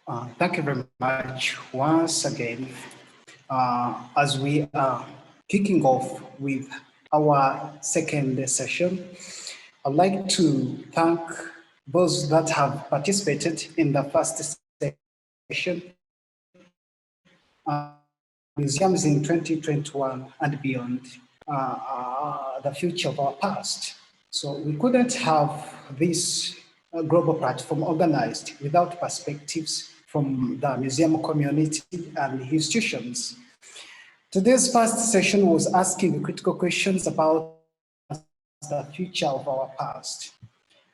Thank you very much once again. As we are kicking off with our second session, I'd like to thank those that have participated in the first session, museums in 2021 and beyond, the future of our past. So we couldn't have this global platform organized without perspectives from the museum community and institutions. Today's first session was asking critical questions about the future of our past.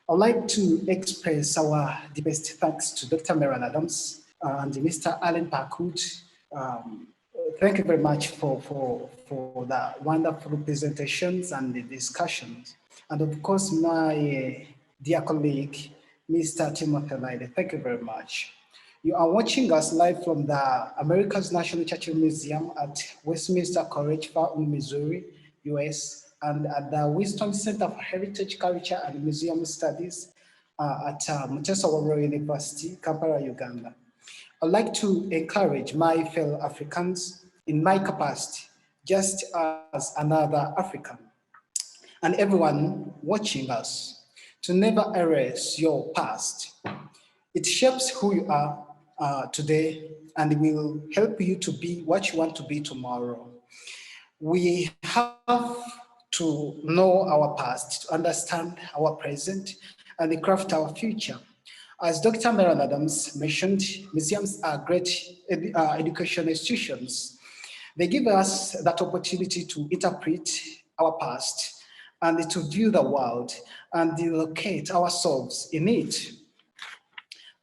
I'd like to express our deepest thanks to Dr. Meron Adams and Mr. Allen Parkwood. Thank you very much for the wonderful presentations and the discussions. And of course, my dear colleague, Mr. Timothy Lyle, thank you very much. You are watching us live from the America's National Churchill Museum at Westminster College, Missouri, US, and at the Winston Center for Heritage, Culture, and Museum Studies at Mutessa University, Kampala, Uganda. I'd like to encourage my fellow Africans in my capacity, just as another African, and everyone watching us, to never erase your past. It shapes who you are today and will help you to be what you want to be tomorrow. We have to know our past, to understand our present, and craft our future. As Dr. Meron Adams mentioned, museums are great educational institutions. They give us that opportunity to interpret our past and to view the world and locate ourselves in it.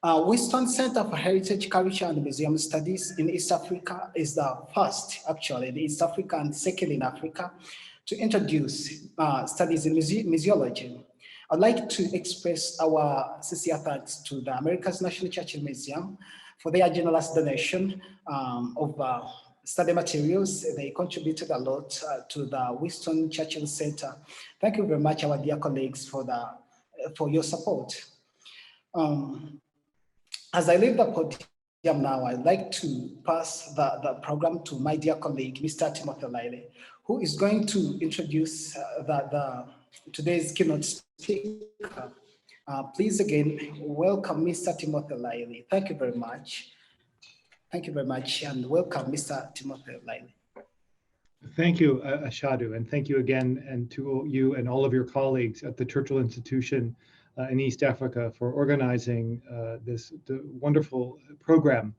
Winston Center for Heritage, Culture, and Museum Studies in East Africa is the first, actually, in East Africa and second in Africa to introduce studies in museology. I'd like to express our sincere thanks to the America's National Churchill Museum for their generous donation of study materials. They contributed a lot to the Winston Churchill Center. Thank you very much, our dear colleagues, for your support. As I leave the podium now, I'd like to pass the program to my dear colleague, Mr. Timothy Lyle, who is going to introduce today's keynote speaker. Please again, welcome Mr. Timothy Lyle. Thank you very much. Thank you very much, and welcome Mr. Timothy Lyle. Thank you, Ashadhu, and thank you again, and to you and all of your colleagues at the Churchill Institution in East Africa for organizing this wonderful program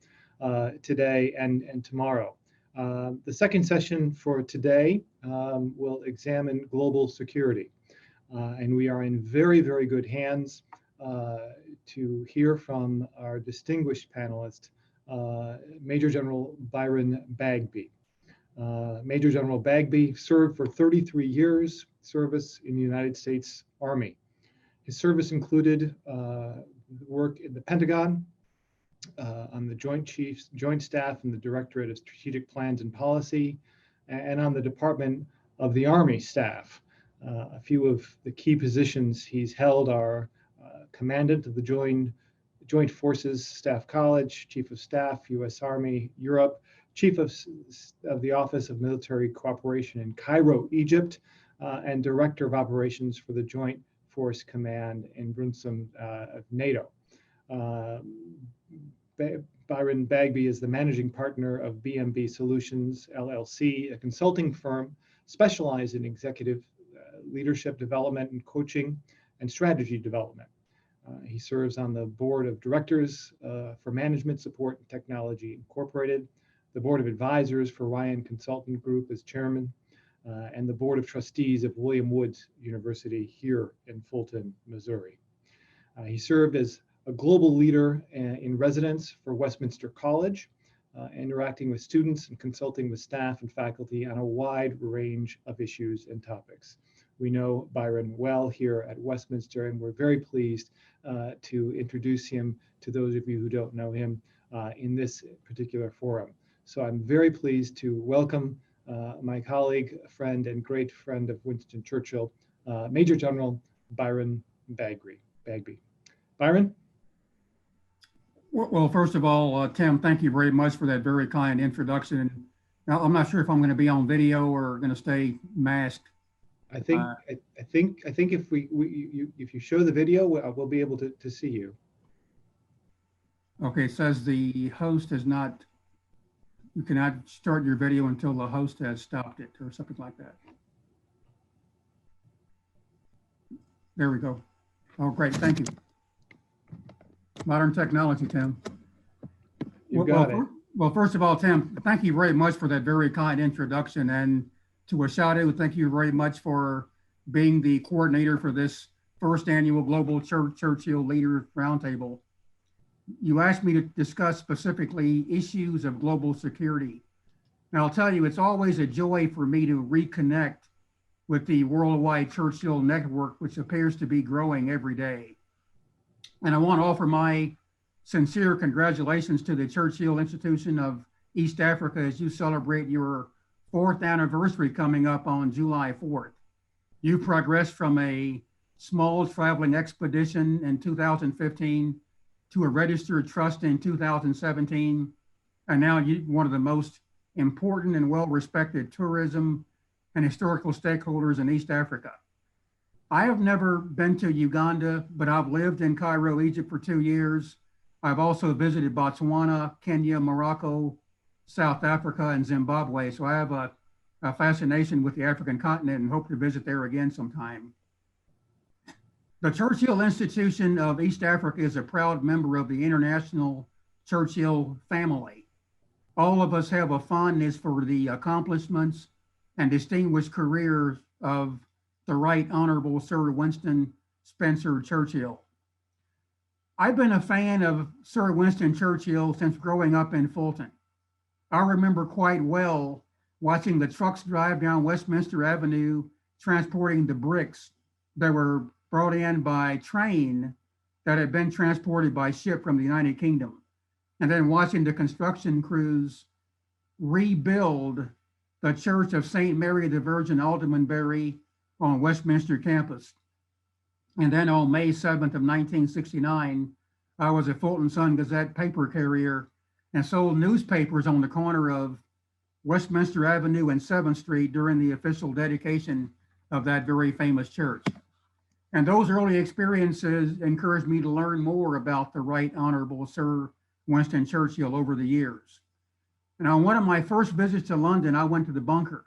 today and tomorrow. The second session for today will examine global security. And we are in very, very good hands to hear from our distinguished panelist, Major General Byron Bagby. Major General Bagby served for 33 years service in the United States Army. His service included work in the Pentagon, on the Joint Staff and the Directorate of Strategic Plans and Policy, and on the Department of the Army Staff. A few of the key positions he's held are Commandant of the Joint Forces Staff College, Chief of Staff, U.S. Army, Europe, Chief of the Office of Military Cooperation in Cairo, Egypt, and Director of Operations for the Joint Force Command in Brunssum of NATO. Byron Bagby is the managing partner of BMB Solutions, LLC, a consulting firm specialized in executive leadership development and coaching and strategy development. He serves on the board of directors for Management Support and Technology Incorporated, the board of advisors for Ryan Consultant Group as chairman, and the board of trustees of William Woods University here in Fulton, Missouri. He served as a global leader in residence for Westminster College, interacting with students and consulting with staff and faculty on a wide range of issues and topics. We know Byron well here at Westminster, and we're very pleased to introduce him to those of you who don't know him in this particular forum. So I'm very pleased to welcome my colleague, friend, and great friend of Winston Churchill, Major General Byron Bagby. Byron? Well, first of all, Tim, thank you very much for that very kind introduction. Now, I'm not sure if I'm going to be on video or going to stay masked. I think if if you show the video, we'll be able to see you. Okay, it says the host has not, you cannot start your video until the host has stopped it or something like that. There we go. Oh, great, thank you. Modern technology, Tim. You got it. Well, first of all, Tim, thank you very much for that very kind introduction. And to Ashadhu, thank you very much for being the coordinator for this first annual Global Churchill Leaders Roundtable. You asked me to discuss specifically issues of global security. And I'll tell you, it's always a joy for me to reconnect with the worldwide Churchill network, which appears to be growing every day. And I want to offer my sincere congratulations to the Churchill Institution of East Africa as you celebrate your 4th anniversary coming up on July 4th. You progressed from a small traveling expedition in 2015 to a registered trust in 2017, and now you're one of the most important and well-respected tourism and historical stakeholders in East Africa. I have never been to Uganda, but I've lived in Cairo, Egypt for 2 years. I've also visited Botswana, Kenya, Morocco, South Africa, and Zimbabwe. So I have a fascination with the African continent and hope to visit there again sometime. The Churchill Institution of East Africa is a proud member of the International Churchill family. All of us have a fondness for the accomplishments and distinguished careers of the Right Honorable Sir Winston Spencer Churchill. I've been a fan of Sir Winston Churchill since growing up in Fulton. I remember quite well watching the trucks drive down Westminster Avenue transporting the bricks that were brought in by train that had been transported by ship from the United Kingdom, and then watching the construction crews rebuild the Church of St. Mary the Virgin Aldermanbury on Westminster campus. And then on May 7th of 1969, I was a Fulton Sun Gazette paper carrier and sold newspapers on the corner of Westminster Avenue and 7th Street during the official dedication of that very famous church. And those early experiences encouraged me to learn more about the Right Honorable Sir Winston Churchill over the years. And on one of my first visits to London, I went to the bunker.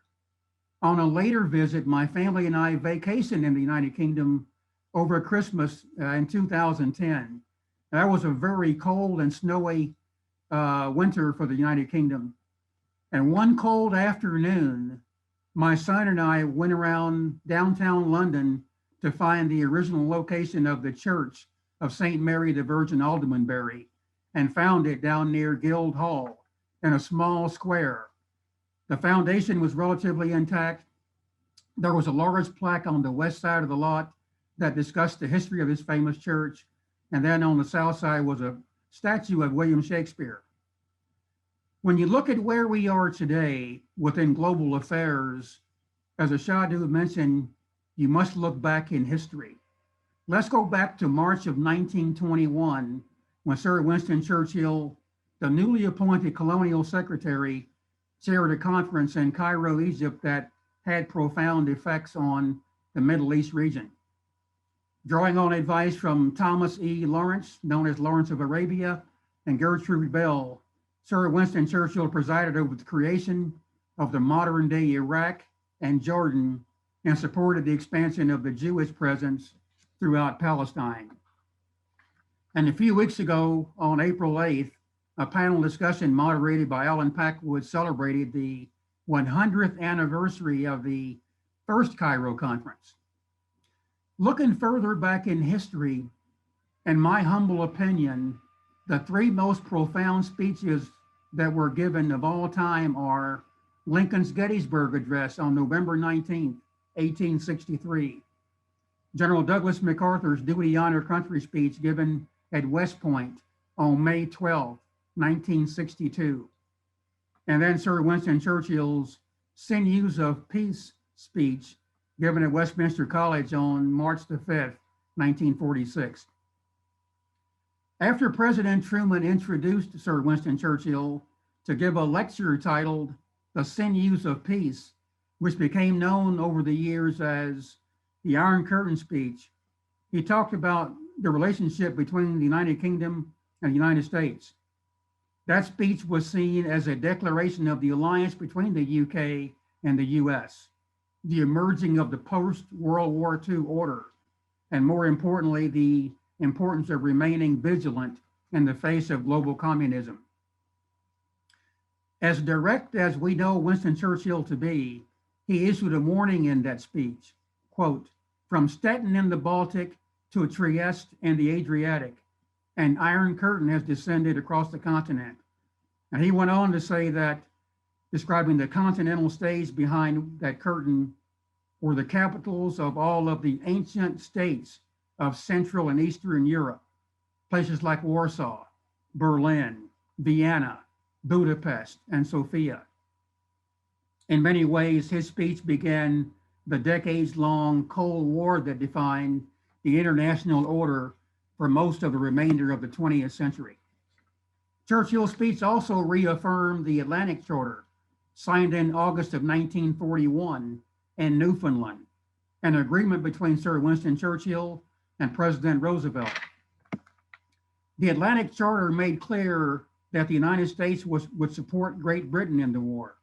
On a later visit, my family and I vacationed in the United Kingdom over Christmas in 2010. That was a very cold and snowy winter for the United Kingdom. And one cold afternoon, my son and I went around downtown London to find the original location of the Church of St. Mary the Virgin Aldermanbury and found it down near Guildhall in a small square. The foundation was relatively intact. There was a large plaque on the west side of the lot that discussed the history of this famous church. And then on the south side was a statue of William Shakespeare. When you look at where we are today within global affairs, as Ashadhu mentioned, you must look back in history. Let's go back to March of 1921, when Sir Winston Churchill, the newly appointed colonial secretary, chaired a conference in Cairo, Egypt that had profound effects on the Middle East region. Drawing on advice from Thomas E. Lawrence, known as Lawrence of Arabia, and Gertrude Bell, Sir Winston Churchill presided over the creation of the modern-day Iraq and Jordan and supported the expansion of the Jewish presence throughout Palestine. And a few weeks ago, on April 8th, a panel discussion moderated by Alan Packwood celebrated the 100th anniversary of the first Cairo conference. Looking further back in history, in my humble opinion, the 3 most profound speeches that were given of all time are Lincoln's Gettysburg Address on November 19th, 1863, General Douglas MacArthur's Duty, Honor, Country speech given at West Point on May 12, 1962, and then Sir Winston Churchill's Sinews of Peace speech given at Westminster College on March the 5th, 1946. After President Truman introduced Sir Winston Churchill to give a lecture titled The Sinews of Peace, which became known over the years as the Iron Curtain speech, he talked about the relationship between the United Kingdom and the United States. That speech was seen as a declaration of the alliance between the UK and the US, the emerging of the post-World War II order, and more importantly, the importance of remaining vigilant in the face of global communism. As direct as we know Winston Churchill to be, he issued a warning in that speech, quote, "From Stettin in the Baltic to Trieste and the Adriatic, an iron curtain has descended across the continent." And he went on to say that, describing the continental stage behind that curtain, were the capitals of all of the ancient states of Central and Eastern Europe, places like Warsaw, Berlin, Vienna, Budapest, and Sofia. In many ways, his speech began the decades-long Cold War that defined the international order for most of the remainder of the 20th century. Churchill's speech also reaffirmed the Atlantic Charter, signed in August of 1941 in Newfoundland, an agreement between Sir Winston Churchill and President Roosevelt. The Atlantic Charter made clear that the United States would support Great Britain in the war.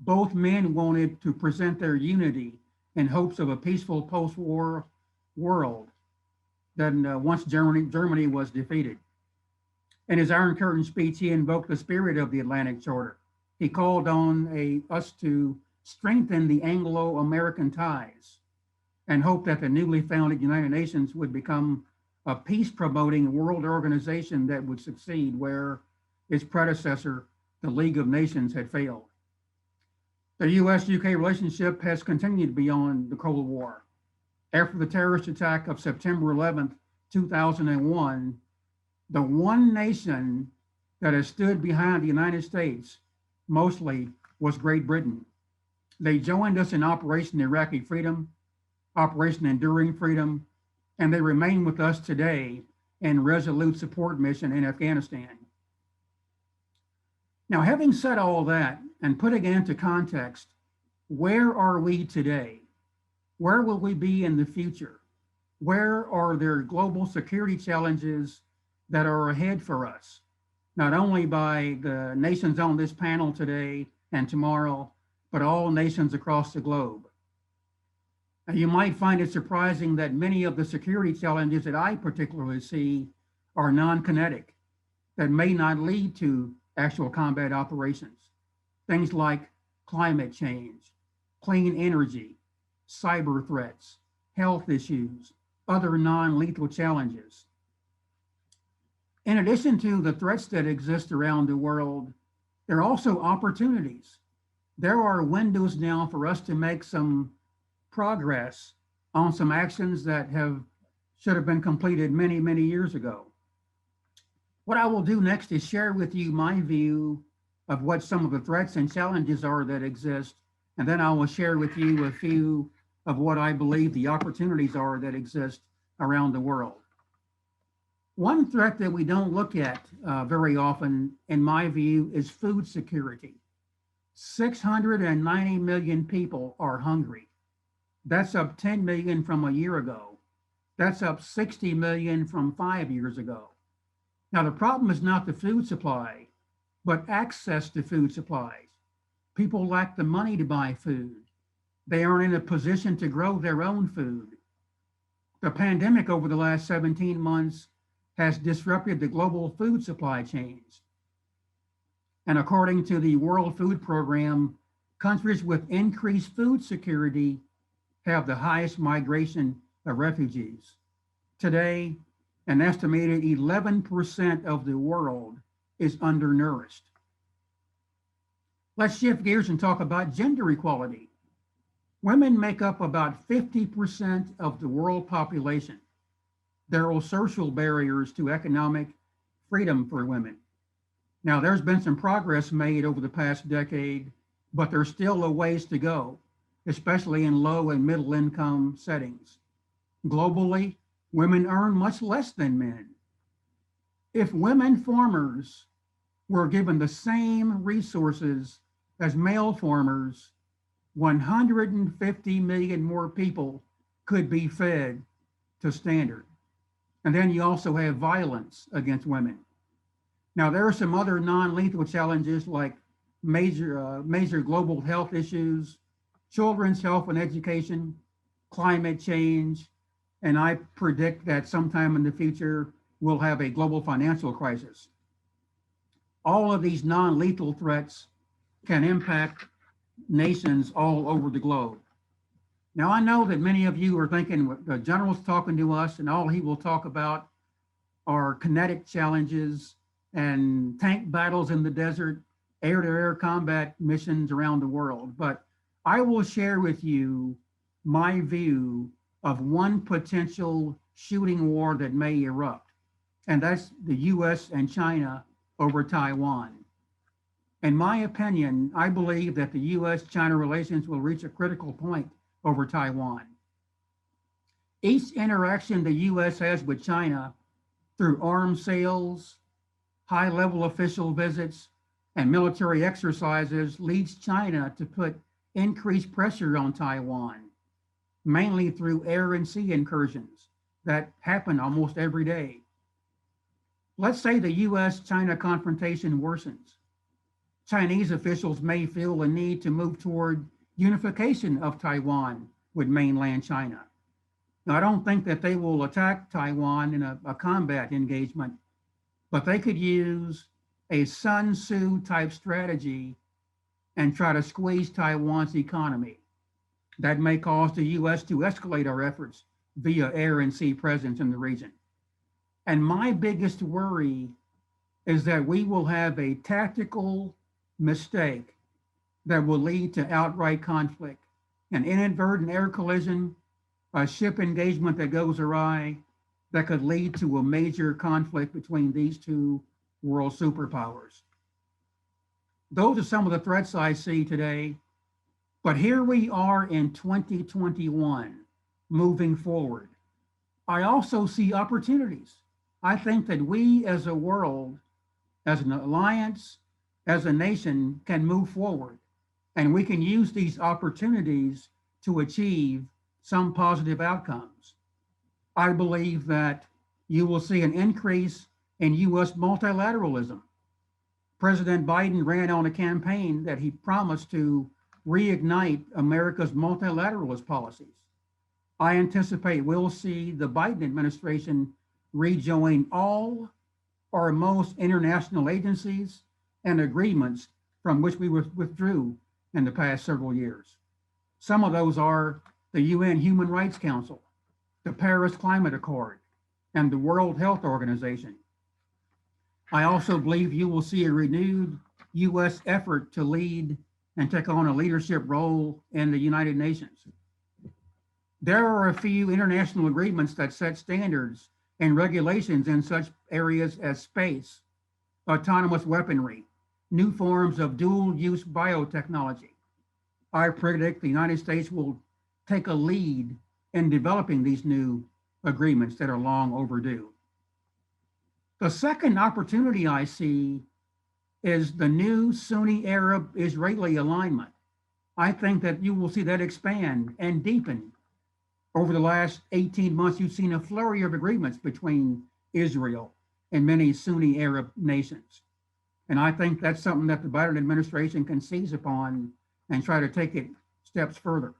Both men wanted to present their unity in hopes of a peaceful post-war world then once Germany was defeated. In his Iron Curtain speech, he invoked the spirit of the Atlantic Charter. He called on us to strengthen the Anglo-American ties and hoped that the newly founded United Nations would become a peace-promoting world organization that would succeed where its predecessor, the League of Nations, had failed. The US-UK relationship has continued beyond the Cold War. After the terrorist attack of September 11th, 2001, the one nation that has stood behind the United States mostly was Great Britain. They joined us in Operation Iraqi Freedom, Operation Enduring Freedom, and they remain with us today in Resolute Support Mission in Afghanistan. Now, having said all that and putting it into context, where are we today? Where will we be in the future? Where are there global security challenges that are ahead for us, not only by the nations on this panel today and tomorrow, but all nations across the globe? And you might find it surprising that many of the security challenges that I particularly see are non-kinetic, that may not lead to actual combat operations. Things like climate change, clean energy, cyber threats, health issues, other non-lethal challenges. In addition to the threats that exist around the world, there are also opportunities. There are windows now for us to make some progress on some actions that should have been completed many, many years ago. What I will do next is share with you my view of what some of the threats and challenges are that exist, and then I will share with you a few of what I believe the opportunities are that exist around the world. One threat that we don't look at very often, in my view, is food security. 690 million people are hungry. That's up 10 million from a year ago. That's up 60 million from 5 years ago. Now, the problem is not the food supply, but access to food supplies. People lack the money to buy food. They aren't in a position to grow their own food. The pandemic over the last 17 months has disrupted the global food supply chains. And according to the World Food Program, countries with increased food security have the highest migration of refugees. Today, an estimated 11% of the world is undernourished. Let's shift gears and talk about gender equality. Women make up about 50% of the world population. There are social barriers to economic freedom for women. Now, there's been some progress made over the past decade, but there's still a ways to go, especially in low and middle income settings. Globally, women earn much less than men. If women farmers were given the same resources as male farmers, 150 million more people could be fed to standard. And then you also have violence against women. Now, there are some other non-lethal challenges like major global health issues, children's health and education, climate change, and I predict that sometime in the future, we'll have a global financial crisis. All of these non-lethal threats can impact nations all over the globe. Now, I know that many of you are thinking the general's talking to us and all he will talk about are kinetic challenges and tank battles in the desert, air-to-air combat missions around the world. But I will share with you my view of one potential shooting war that may erupt, and that's the US and China over Taiwan. In my opinion, I believe that the US-China relations will reach a critical point over Taiwan. Each interaction the US has with China through arms sales, high-level official visits, and military exercises leads China to put increased pressure on Taiwan, mainly through air and sea incursions that happen almost every day. Let's say the US-China confrontation worsens. Chinese officials may feel the need to move toward unification of Taiwan with mainland China. Now, I don't think that they will attack Taiwan in a combat engagement, but they could use a Sun Tzu type strategy and try to squeeze Taiwan's economy. That may cause the US to escalate our efforts via air and sea presence in the region. And my biggest worry is that we will have a tactical mistake that will lead to outright conflict, an inadvertent air collision, a ship engagement that goes awry, that could lead to a major conflict between these two world superpowers. Those are some of the threats I see today, but here we are in 2021, moving forward. I also see opportunities. I think that we as a world, as an alliance, as a nation, can move forward, and we can use these opportunities to achieve some positive outcomes. I believe that you will see an increase in US multilateralism. President Biden ran on a campaign that he promised to reignite America's multilateralist policies. I anticipate we'll see the Biden administration rejoin all or most international agencies and agreements from which we withdrew in the past several years. Some of those are the UN Human Rights Council, the Paris Climate Accord, and the World Health Organization. I also believe you will see a renewed US effort to lead and take on a leadership role in the United Nations. There are a few international agreements that set standards and regulations in such areas as space, autonomous weaponry, new forms of dual-use biotechnology. I predict the United States will take a lead in developing these new agreements that are long overdue. The second opportunity I see is the new Sunni Arab-Israeli alignment. I think that you will see that expand and deepen. Over the last 18 months, you've seen a flurry of agreements between Israel and many Sunni Arab nations. And I think that's something that the Biden administration can seize upon and try to take it steps further.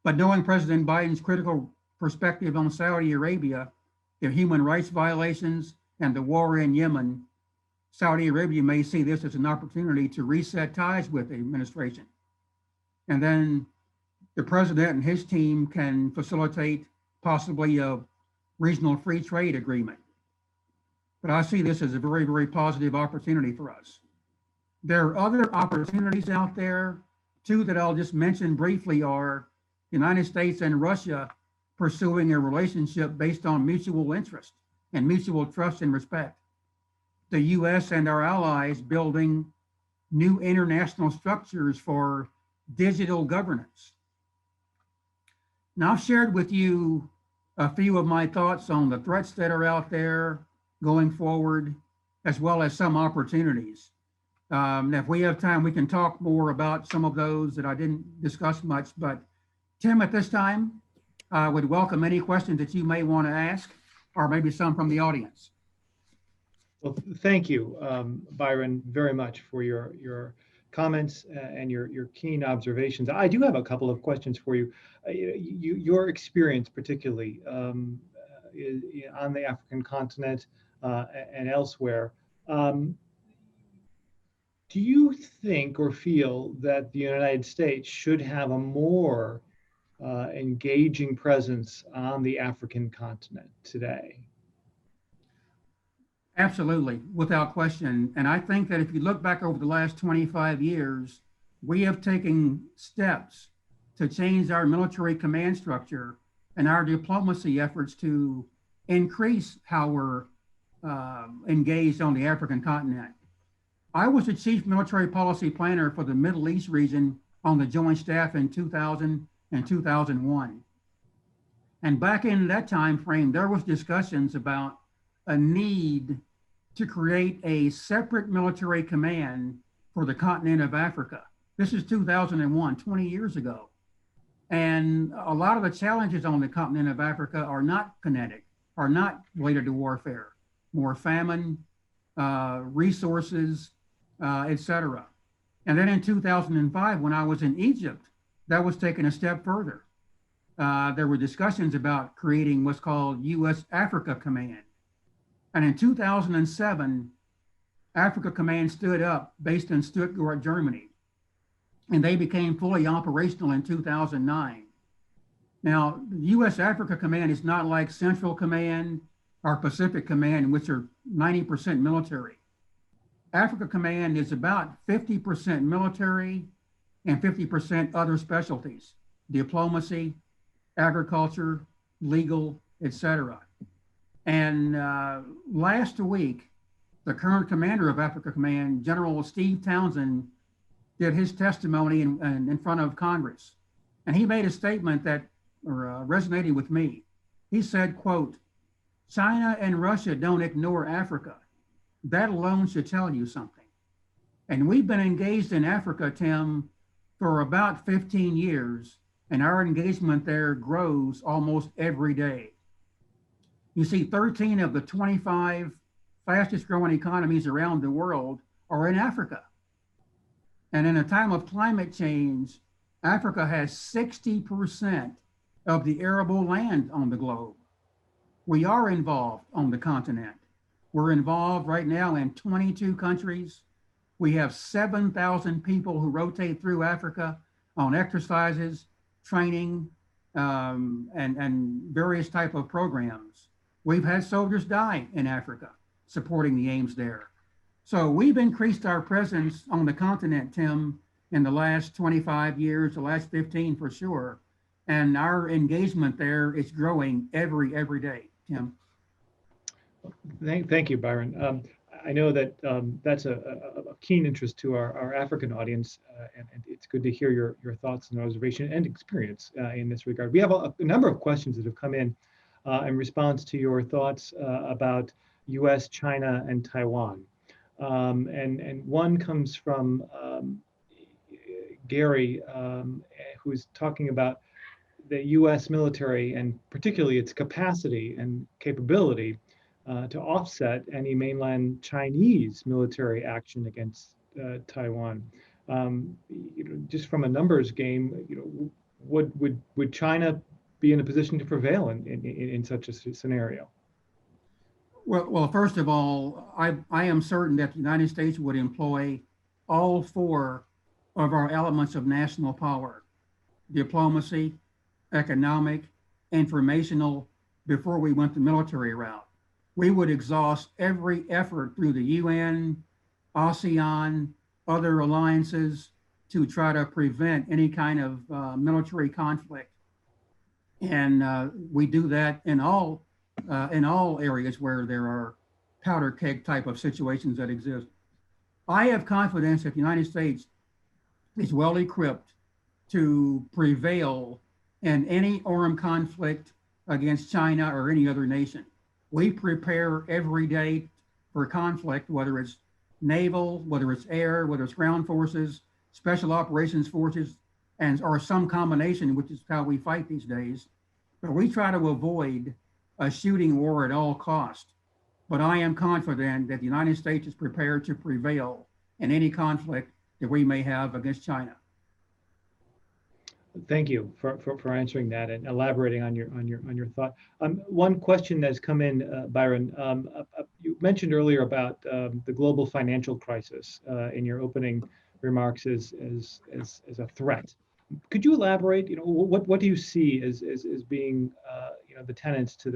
But knowing President Biden's critical perspective on Saudi Arabia, their human rights violations, and the war in Yemen, Saudi Arabia may see this as an opportunity to reset ties with the administration. And then the president and his team can facilitate possibly a regional free trade agreement. But I see this as a very, very positive opportunity for us. There are other opportunities out there. Two that I'll just mention briefly are the United States and Russia pursuing a relationship based on mutual interest and mutual trust and respect. The US and our allies building new international structures for digital governance. Now, I've shared with you a few of my thoughts on the threats that are out there going forward, as well as some opportunities. If we have time, we can talk more about some of those that I didn't discuss much. But Tim, at this time, I would welcome any questions that you may want to ask, or maybe some from the audience. Well, thank you, Byron, very much for your comments and your keen observations. I do have a couple of questions for you. Your experience, particularly on the African continent and elsewhere, do you think or feel that the United States should have a more engaging presence on the African continent today? Absolutely, without question. And I think that if you look back over the last 25 years, we have taken steps to change our military command structure and our diplomacy efforts to increase how we're engaged on the African continent. I was the chief military policy planner for the Middle East region on the Joint Staff in 2000 and 2001. And back in that time frame, there was discussions about a need to create a separate military command for the continent of Africa. This is 2001, 20 years ago. And a lot of the challenges on the continent of Africa are not kinetic, are not related to warfare, more famine, resources, etc. And then in 2005, when I was in Egypt, that was taken a step further. There were discussions about creating what's called U.S. Africa Command. And in 2007, Africa Command stood up based in Stuttgart, Germany, and they became fully operational in 2009. Now, the U.S. Africa Command is not like Central Command or Pacific Command, which are 90% military. Africa Command is about 50% military and 50% other specialties, diplomacy, agriculture, legal, etc. And last week, the current commander of Africa Command, General Steve Townsend, did his testimony in front of Congress. And he made a statement that resonated with me. He said, quote, "China and Russia don't ignore Africa. That alone should tell you something." And we've been engaged in Africa, Tim, for about 15 years, and our engagement there grows almost every day. You see, 13 of the 25 fastest growing economies around the world are in Africa. And in a time of climate change, Africa has 60% of the arable land on the globe. We are involved on the continent. We're involved right now in 22 countries. We have 7,000 people who rotate through Africa on exercises, training, and various type of programs. We've had soldiers die in Africa supporting the aims there. So we've increased our presence on the continent, Tim, in the last 25 years, the last 15 for sure. And our engagement there is growing every day, Tim. Thank you, Byron. I know that that's a keen interest to our African audience, and it's good to hear your thoughts and observation and experience in this regard. We have a number of questions that have come in response to your thoughts about US, China, and Taiwan. And one comes from Gary, who's talking about the US military and particularly its capacity and capability to offset any mainland Chinese military action against Taiwan. Just from a numbers game, would China be in a position to prevail in such a scenario? Well, first of all, I am certain that the United States would employ all four of our elements of national power: diplomacy, economic, informational, before we went the military route. We would exhaust every effort through the UN, ASEAN, other alliances to try to prevent any kind of military conflict. And we do that in all areas where there are powder keg type of situations that exist. I have confidence that the United States is well equipped to prevail in any armed conflict against China or any other nation. We prepare every day for conflict, whether it's naval, whether it's air, whether it's ground forces, special operations forces, and or some combination, which is how we fight these days. But we try to avoid a shooting war at all costs. But I am confident that the United States is prepared to prevail in any conflict that we may have against China. Thank you for answering that and elaborating on your thought. One question that's come in, Byron. You mentioned earlier about the global financial crisis in your opening remarks as a threat. Could you elaborate? What do you see as being the tenets to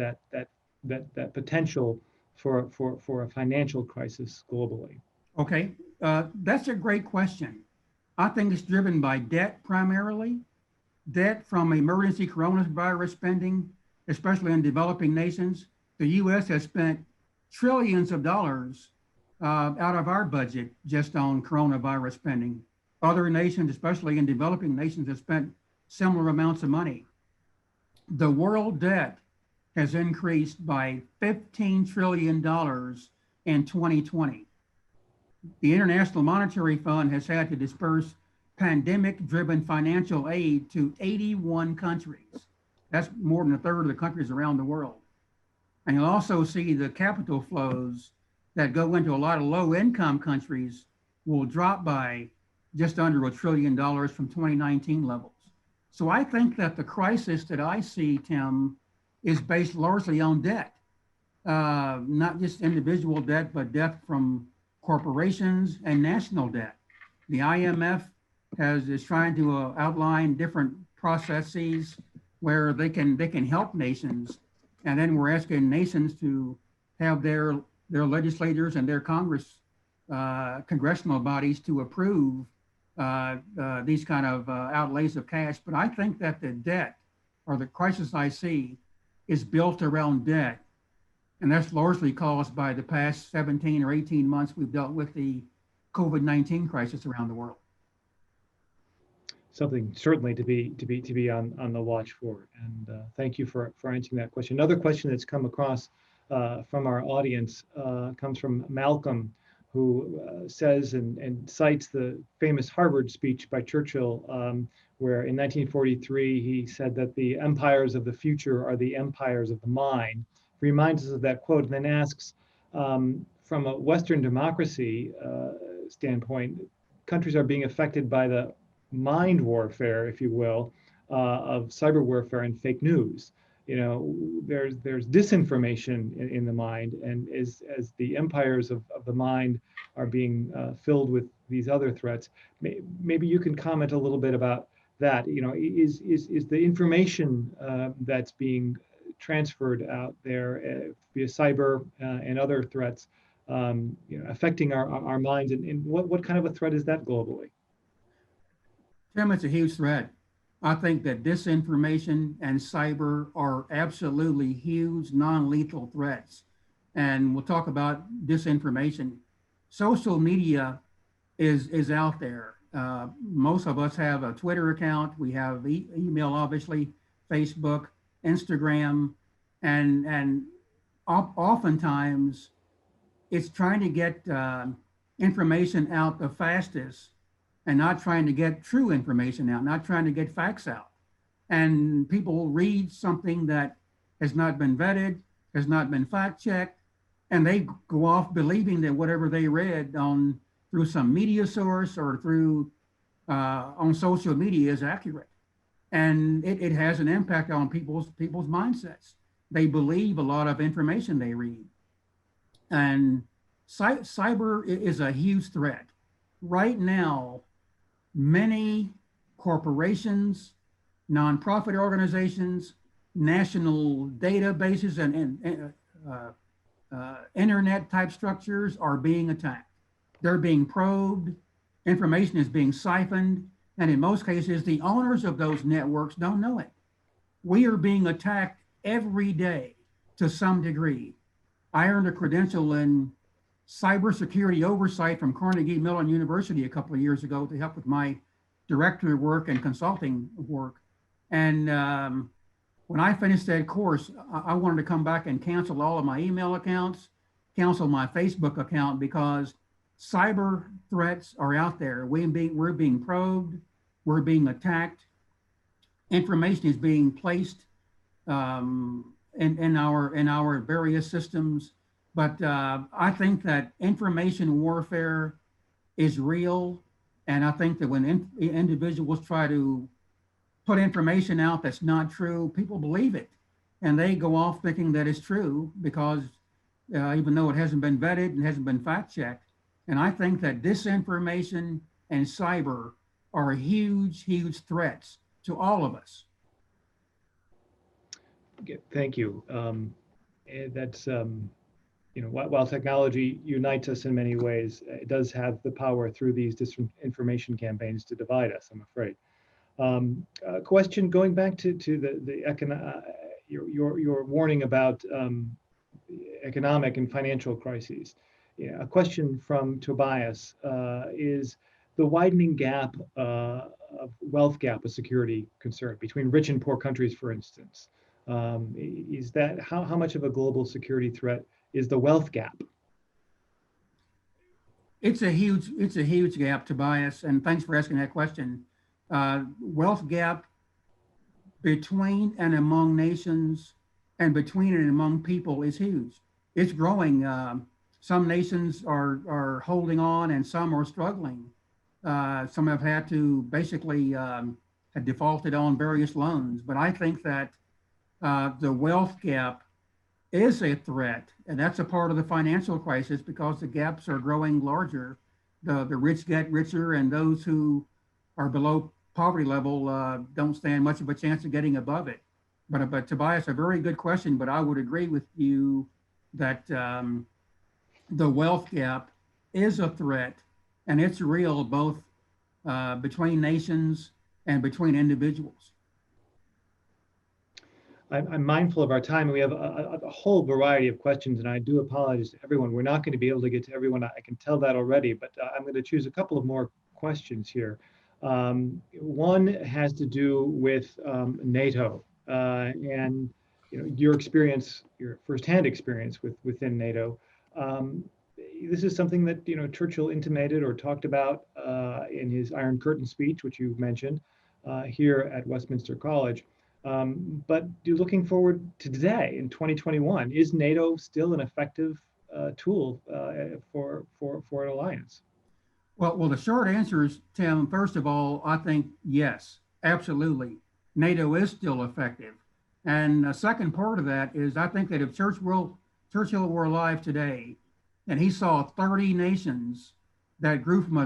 that potential for a financial crisis globally? Okay, that's a great question. I think it's driven by debt primarily. Debt from emergency coronavirus spending, especially in developing nations. The U.S. has spent trillions of dollars out of our budget just on coronavirus spending. Other nations, especially in developing nations, have spent similar amounts of money. The world debt has increased by $15 trillion in 2020. The International Monetary Fund has had to disperse pandemic-driven financial aid to 81 countries. That's more than a third of the countries around the world. And you'll also see the capital flows that go into a lot of low-income countries will drop by just under $1 trillion from 2019 levels. So I think that the crisis that I see, Tim, is based largely on debt, not just individual debt, but debt from corporations and national debt. The IMF is trying to outline different processes where they can help nations, and then we're asking nations to have their legislators and their congressional bodies to approve these kind of outlays of cash. But I think that the debt, or the crisis I see, is built around debt, and that's largely caused by the past 17 or 18 months we've dealt with the COVID-19 crisis around the world. Something certainly to be on the watch for. And thank you for answering that question. Another question that's come across from our audience comes from Malcolm, who says and cites the famous Harvard speech by Churchill, where in 1943 he said that the empires of the future are the empires of the mind. He reminds us of that quote and then asks, from a Western democracy standpoint, countries are being affected by the mind warfare, if you will, of cyber warfare and fake news. There's disinformation in the mind, and as the empires of the mind are being filled with these other threats, maybe you can comment a little bit about that. Is the information that's being transferred out there via cyber and other threats affecting our minds, and what kind of a threat is that globally? Tim, it's a huge threat. I think that disinformation and cyber are absolutely huge, non-lethal threats. And we'll talk about disinformation. Social media is out there. Most of us have a Twitter account. We have email, obviously, Facebook, Instagram, and oftentimes it's trying to get information out the fastest, and not trying to get true information out, not trying to get facts out. And people read something that has not been vetted, has not been fact checked, and they go off believing that whatever they read through some media source or through on social media is accurate. And it has an impact on people's mindsets. They believe a lot of information they read. And cyber is a huge threat. Right now, many corporations, nonprofit organizations, national databases, and internet type structures are being attacked. They're being probed, information is being siphoned, and in most cases, the owners of those networks don't know it. We are being attacked every day to some degree. I earned a credential in cybersecurity oversight from Carnegie Mellon University a couple of years ago to help with my director work and consulting work. And when I finished that course, I wanted to come back and cancel all of my email accounts, cancel my Facebook account, because cyber threats are out there. We're being probed, we're being attacked. Information is being placed in our various systems. But I think that information warfare is real. And I think that when individuals try to put information out that's not true, people believe it. And they go off thinking that it's true because even though it hasn't been vetted and hasn't been fact checked. And I think that disinformation and cyber are huge, huge threats to all of us. Thank you. That's, while technology unites us in many ways, it does have the power through these disinformation campaigns to divide us, I'm afraid. A question going back to your warning about economic and financial crises. Yeah, a question from Tobias is the widening gap of wealth gap a security concern between rich and poor countries, for instance. Is that how much of a global security threat is the wealth gap? It's a huge gap, Tobias, and thanks for asking that question. Wealth gap between and among nations and between and among people is huge. It's growing. Some nations are holding on and some are struggling. Some have had to basically have defaulted on various loans. But I think that the wealth gap is a threat, and that's a part of the financial crisis because the gaps are growing larger. The rich get richer, and those who are below poverty level don't stand much of a chance of getting above it. But Tobias, a very good question, but I would agree with you that the wealth gap is a threat, and it's real both between nations and between individuals. I'm mindful of our time, and we have a whole variety of questions, and I do apologize to everyone. We're not going to be able to get to everyone. I can tell that already, but I'm going to choose a couple of more questions here. One has to do with NATO and your experience, your firsthand experience within NATO. This is something that Churchill intimated or talked about in his Iron Curtain speech, which you mentioned here at Westminster College. But looking forward to today in 2021, is NATO still an effective tool for an alliance? Well, the short answer is, Tim, first of all, I think yes, absolutely. NATO is still effective. And the second part of that is I think that if Churchill were alive today and he saw 30 nations that grew from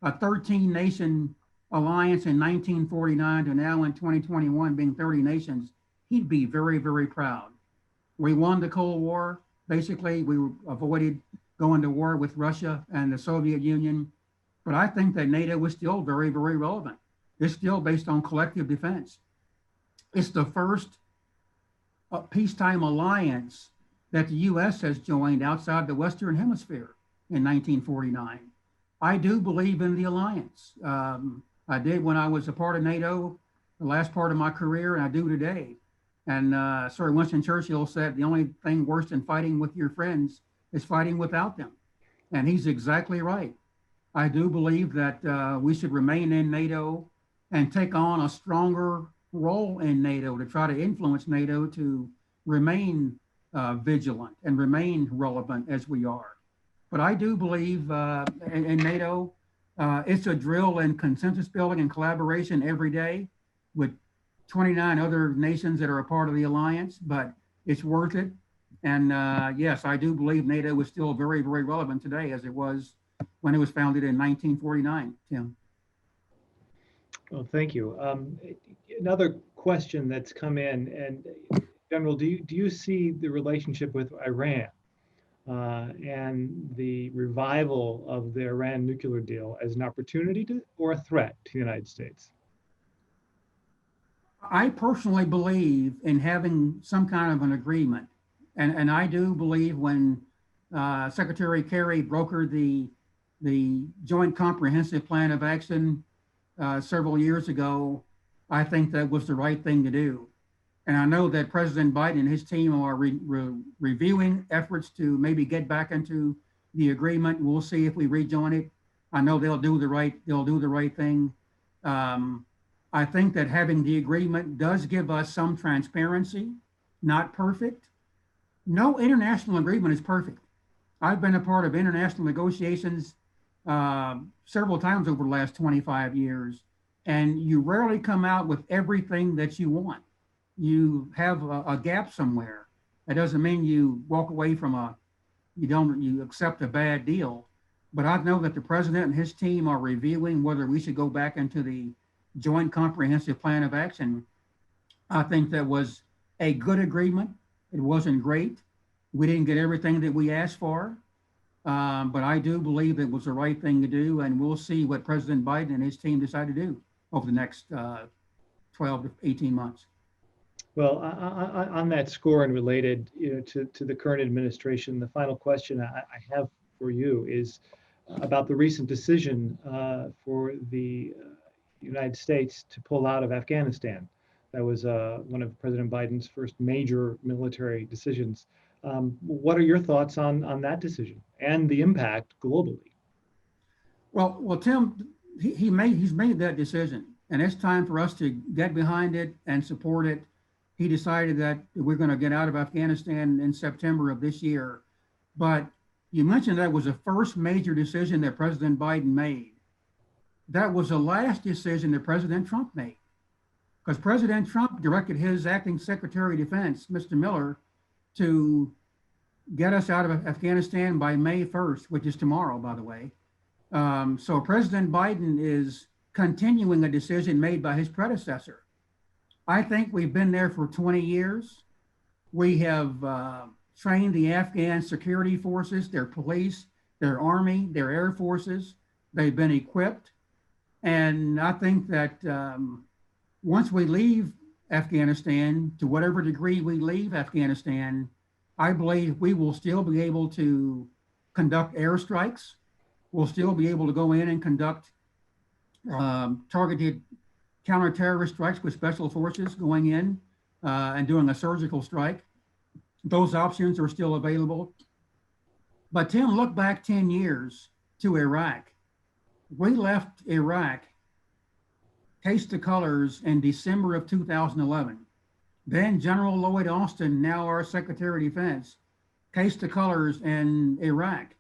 a 13 nation alliance in 1949 to now in 2021 being 30 nations, he'd be very, very proud. We won the Cold War. Basically, we avoided going to war with Russia and the Soviet Union. But I think that NATO was still very, very relevant. It's still based on collective defense. It's the first peacetime alliance that the US has joined outside the Western Hemisphere in 1949. I do believe in the alliance. I did when I was a part of NATO, the last part of my career, and I do today. And Sir Winston Churchill said, the only thing worse than fighting with your friends is fighting without them. And he's exactly right. I do believe that we should remain in NATO and take on a stronger role in NATO to try to influence NATO to remain vigilant and remain relevant as we are. But I do believe in NATO, it's a drill in consensus building and collaboration every day with 29 other nations that are a part of the alliance, but it's worth it. And yes, I do believe NATO is still very, very relevant today as it was when it was founded in 1949, Tim. Well, thank you. Another question that's come in, and General, do you see the relationship with Iran and the revival of the Iran nuclear deal as an opportunity or a threat to the United States? I personally believe in having some kind of an agreement. And I do believe when Secretary Kerry brokered the Joint Comprehensive Plan of Action several years ago, I think that was the right thing to do. And I know that President Biden and his team are reviewing efforts to maybe get back into the agreement. We'll see if we rejoin it. I know they'll do the right thing. I think that having the agreement does give us some transparency, not perfect. No international agreement is perfect. I've been a part of international negotiations several times over the last 25 years, and you rarely come out with everything that you want. You have a gap somewhere. That doesn't mean you walk away from you accept a bad deal. But I know that the president and his team are reviewing whether we should go back into the Joint Comprehensive Plan of Action. I think that was a good agreement. It wasn't great. We didn't get everything that we asked for, but I do believe it was the right thing to do, and we'll see what President Biden and his team decide to do over the next 12 to 18 months. Well, on that score and related, to the current administration, the final question I have for you is about the recent decision for the United States to pull out of Afghanistan. That was one of President Biden's first major military decisions. What are your thoughts on that decision and the impact globally? Well, Tim, he's made that decision, and it's time for us to get behind it and support it. He decided that we're going to get out of Afghanistan in September of this year. But you mentioned that was the first major decision that President Biden made. That was the last decision that President Trump made, because President Trump directed his acting Secretary of Defense, Mr. Miller, to get us out of Afghanistan by May 1st, which is tomorrow, by the way. So President Biden is continuing a decision made by his predecessor. I think we've been there for 20 years. We have trained the Afghan security forces, their police, their army, their air forces. They've been equipped. And I think that once we leave Afghanistan, to whatever degree we leave Afghanistan, I believe we will still be able to conduct airstrikes. We'll still be able to go in and conduct targeted counter-terrorist strikes with special forces going in and doing a surgical strike. Those options are still available. But Tim, look back 10 years to Iraq. We left Iraq case to colors in December of 2011. Then General Lloyd Austin, now our Secretary of Defense, case to colors in Iraq.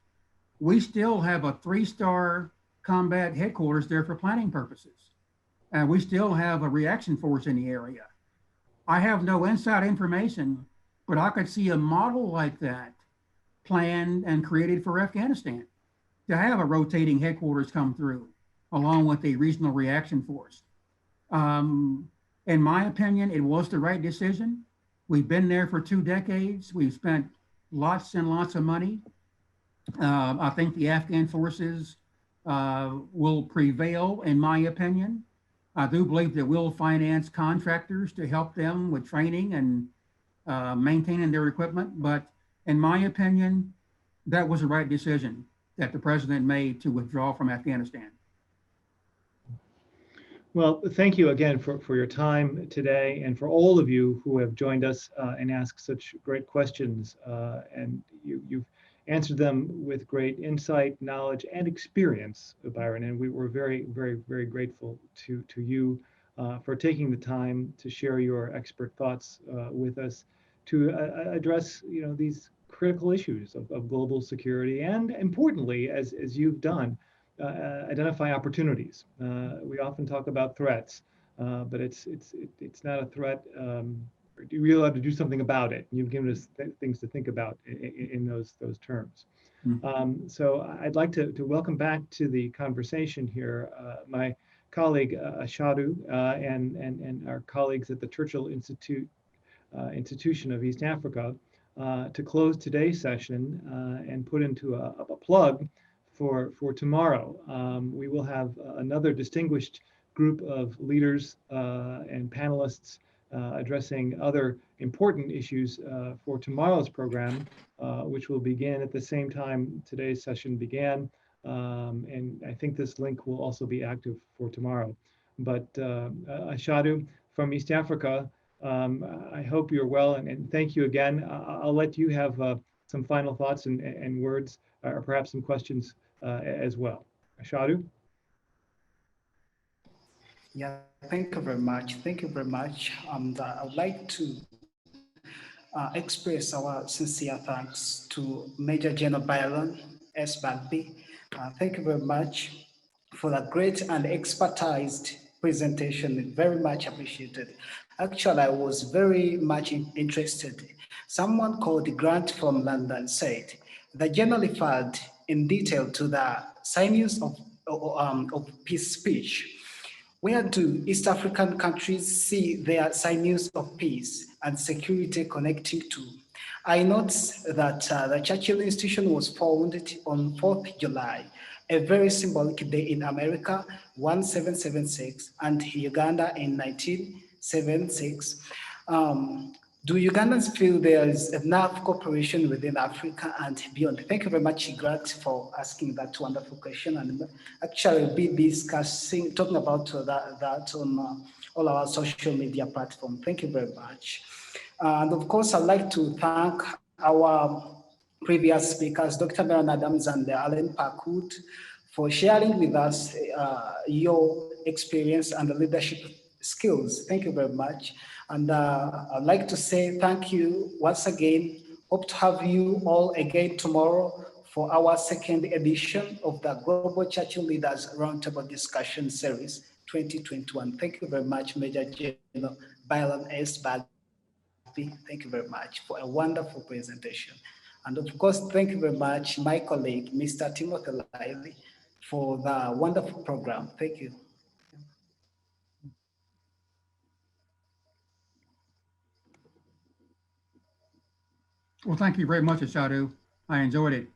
We still have a 3-star combat headquarters there for planning purposes. And we still have a reaction force in the area. I have no inside information, but I could see a model like that planned and created for Afghanistan, to have a rotating headquarters come through along with a regional reaction force. In my opinion, it was the right decision. We've been there for 2 decades. We've spent lots and lots of money. I think the Afghan forces will prevail, in my opinion. I do believe that we'll finance contractors to help them with training and maintaining their equipment. But in my opinion, that was the right decision that the president made to withdraw from Afghanistan. Well, thank you again for your time today, and for all of you who have joined us and asked such great questions. And you've answered them with great insight, knowledge, and experience, Byron. And we were very, very, very grateful to you for taking the time to share your expert thoughts with us to address, these critical issues of global security, and importantly, as you've done, identify opportunities. We often talk about threats, but it's not a threat. You're really allowed to do something about it. You've given us things to think about in those terms. Mm-hmm. So I'd like to welcome back to the conversation here my colleague Ashadhu and our colleagues at the Churchill Institution of East Africa to close today's session and put into a plug for tomorrow. We will have another distinguished group of leaders and panelists addressing other important issues for tomorrow's program, which will begin at the same time today's session began. And I think this link will also be active for tomorrow. But Ashadhu from East Africa, I hope you're well, and thank you again. I'll let you have some final thoughts and words, or perhaps some questions as well. Ashadhu? Yeah, thank you very much. Thank you very much. I would like to express our sincere thanks to Major General Byron S. Bagby. Thank you very much for that great and expertised presentation. Very much appreciated. Actually, I was very much interested. Someone called Grant from London said the journal referred in detail to the sinews of peace speech. Where do East African countries see their sinews of peace and security connecting to? I note that the Churchill Institution was founded on 4th July, a very symbolic day in America, 1776, and Uganda in 1976. Do Ugandans feel there is enough cooperation within Africa and beyond? Thank you very much, Grant, for asking that wonderful question. And actually, we'll be discussing, talking about that on all our social media platform. Thank you very much. And of course, I'd like to thank our previous speakers, Dr. Baron Adams and Alan Parkwood, for sharing with us your experience and the leadership skills. Thank you very much. And I'd like to say thank you once again. Hope to have you all again tomorrow for our second edition of the Global Churchill Leaders Roundtable Discussion Series 2021. Thank you very much, Major General Byron S. Bagby. Thank you very much for a wonderful presentation. And of course, thank you very much, my colleague, Mr. Timothy Lively, for the wonderful program. Thank you. Well, thank you very much, Ashadhu. I enjoyed it.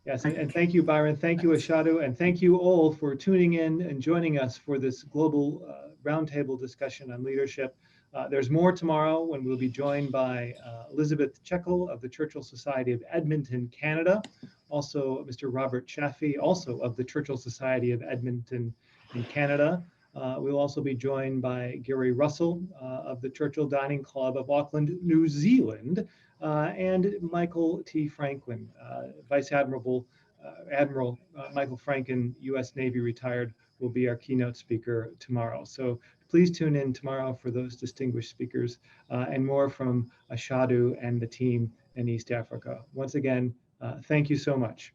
Yes, and thank you, Byron. Thank you, Ashadhu, and thank you all for tuning in and joining us for this global roundtable discussion on leadership. There's more tomorrow when we'll be joined by Elizabeth Checkle of the Churchill Society of Edmonton, Canada. Also, Mr. Robert Chaffee, also of the Churchill Society of Edmonton in Canada. We'll also be joined by Gary Russell of the Churchill Dining Club of Auckland, New Zealand, and Michael T. Franklin, Vice Admiral Michael Franklin, U.S. Navy retired, will be our keynote speaker tomorrow. So please tune in tomorrow for those distinguished speakers and more from Ashadhu and the team in East Africa. Once again, thank you so much.